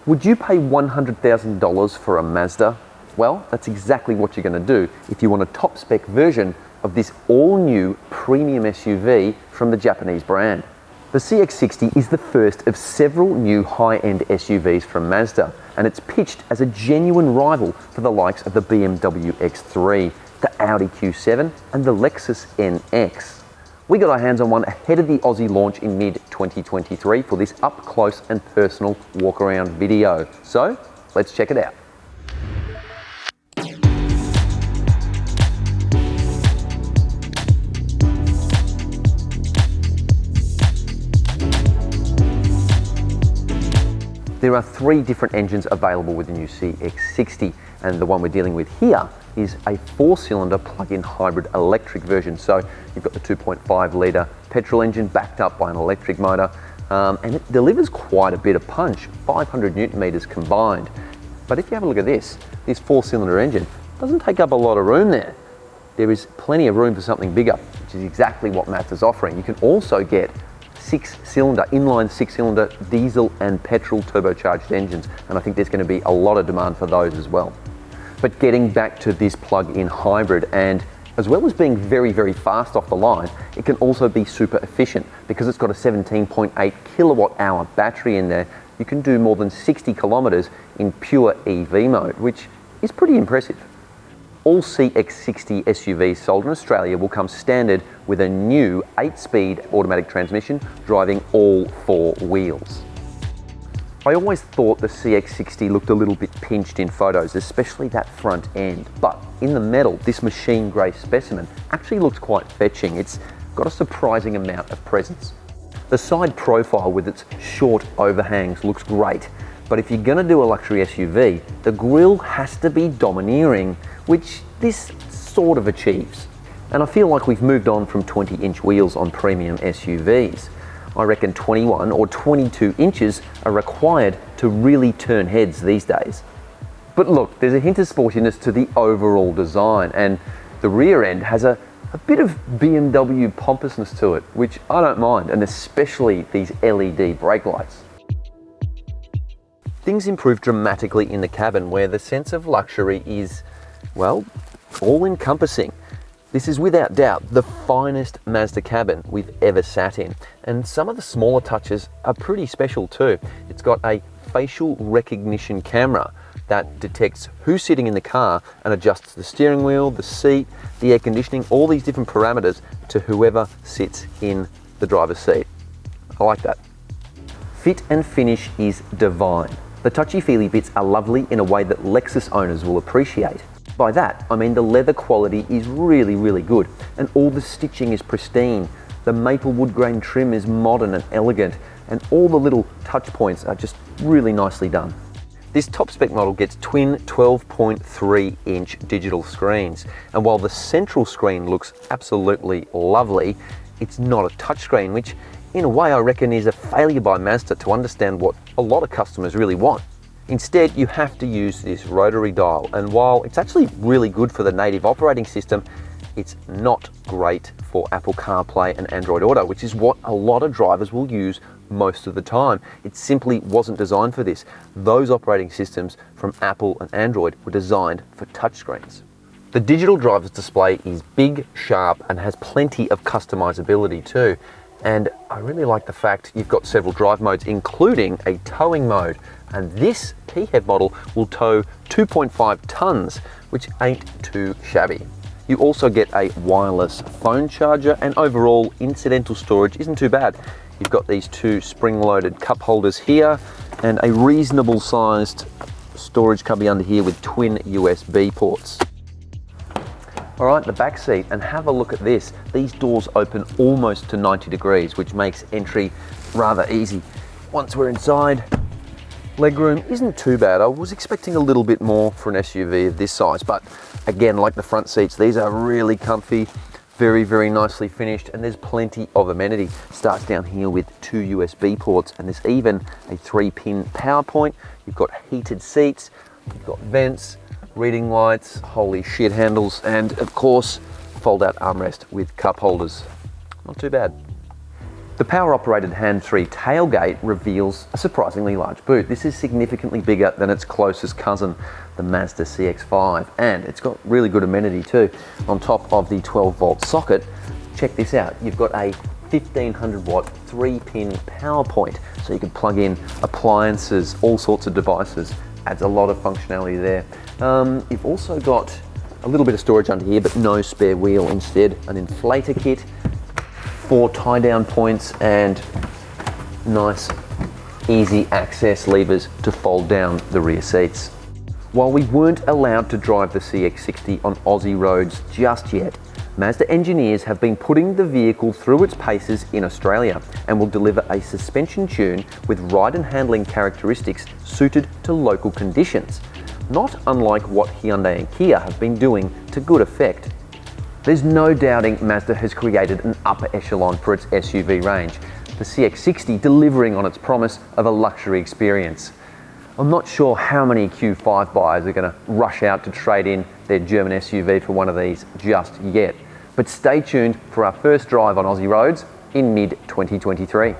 Would you pay $100,000 for a Mazda? Well, that's exactly what you're going to do if you want a top spec version of this all-new premium SUV from the Japanese brand. The CX-60 is the first of several new high-end SUVs from Mazda, and it's pitched as a genuine rival for the likes of the BMW X3, the Audi Q7 and the Lexus NX. We got our hands on one ahead of the Aussie launch in mid-2023 for this up-close and personal walk-around video. So, let's check it out. There are three different engines available with the new CX-60, and the one we're dealing with here is a 4-cylinder plug-in hybrid electric version. So you've got the 2.5 litre petrol engine backed up by an electric motor, and it delivers quite a bit of punch, 500 Newton meters combined. But if you have a look at this 4-cylinder engine doesn't take up a lot of room there. There is plenty of room for something bigger, which is exactly what Mazda's offering. You can also get 6-cylinder, inline 6-cylinder diesel and petrol turbocharged engines, and I think there's going to be a lot of demand for those as well. But getting back to this plug-in hybrid, and as well as being very, very fast off the line, it can also be super efficient because it's got a 17.8 kilowatt hour battery in there. You can do more than 60 kilometers in pure EV mode, which is pretty impressive. All CX-60 SUVs sold in Australia will come standard with a new 8-speed automatic transmission driving all 4 wheels. I always thought the CX-60 looked a little bit pinched in photos, especially that front end, but in the metal, this machine grey specimen actually looks quite fetching. It's got a surprising amount of presence. The side profile with its short overhangs looks great, but if you're going to do a luxury SUV, the grille has to be domineering, which this sort of achieves. And I feel like we've moved on from 20-inch wheels on premium SUVs. I reckon 21 or 22 inches are required to really turn heads these days. But look, there's a hint of sportiness to the overall design, and the rear end has a bit of BMW pompousness to it, which I don't mind, and especially these LED brake lights. Things improve dramatically in the cabin, where the sense of luxury is, well, all-encompassing. This is without doubt the finest Mazda cabin we've ever sat in, and some of the smaller touches are pretty special too. It's got a facial recognition camera that detects who's sitting in the car and adjusts the steering wheel, the seat, the air conditioning, all these different parameters to whoever sits in the driver's seat. I like that. Fit and finish is divine. The touchy-feely bits are lovely in a way that Lexus owners will appreciate. By that, I mean the leather quality is really, really good, and all the stitching is pristine. The maple wood grain trim is modern and elegant, and all the little touch points are just really nicely done. This top spec model gets twin 12.3-inch digital screens, and while the central screen looks absolutely lovely, it's not a touchscreen, which in a way I reckon is a failure by Mazda to understand what a lot of customers really want. Instead, you have to use this rotary dial, and while it's actually really good for the native operating system, it's not great for Apple CarPlay and Android Auto, which is what a lot of drivers will use most of the time. It simply wasn't designed for this. Those operating systems from Apple and Android were designed for touchscreens. The digital driver's display is big, sharp, and has plenty of customizability too. And I really like the fact you've got several drive modes, including a towing mode. And this PHEV model will tow 2.5 tons, which ain't too shabby. You also get a wireless phone charger, and overall incidental storage isn't too bad. You've got these 2 spring-loaded cup holders here, and a reasonable sized storage cubby under here with twin USB ports. All right, the back seat, and have a look at this. These doors open almost to 90 degrees, which makes entry rather easy. Once we're inside, legroom isn't too bad. I was expecting a little bit more for an SUV of this size, but again, like the front seats, these are really comfy, very, very nicely finished, and there's plenty of amenity. Starts down here with 2 USB ports, and there's even a 3-pin power point. You've got heated seats, you've got vents, reading lights, holy shit handles, and of course, fold out armrest with cup holders. Not too bad. The power-operated hand-free tailgate reveals a surprisingly large boot. This is significantly bigger than its closest cousin, the Mazda CX-5, and it's got really good amenity too. On top of the 12-volt socket, check this out, you've got a 1500-watt 3-pin power point, so you can plug in appliances, all sorts of devices. Adds a lot of functionality there. You've also got a little bit of storage under here, but no spare wheel, instead an inflator kit, 4 tie-down points, and nice, easy access levers to fold down the rear seats. While we weren't allowed to drive the CX-60 on Aussie roads just yet, Mazda engineers have been putting the vehicle through its paces in Australia and will deliver a suspension tune with ride and handling characteristics suited to local conditions, not unlike what Hyundai and Kia have been doing to good effect. There's no doubting Mazda has created an upper echelon for its SUV range, the CX-60 delivering on its promise of a luxury experience. I'm not sure how many Q5 buyers are going to rush out to trade in their German SUV for one of these just yet, but stay tuned for our first drive on Aussie roads in mid-2023.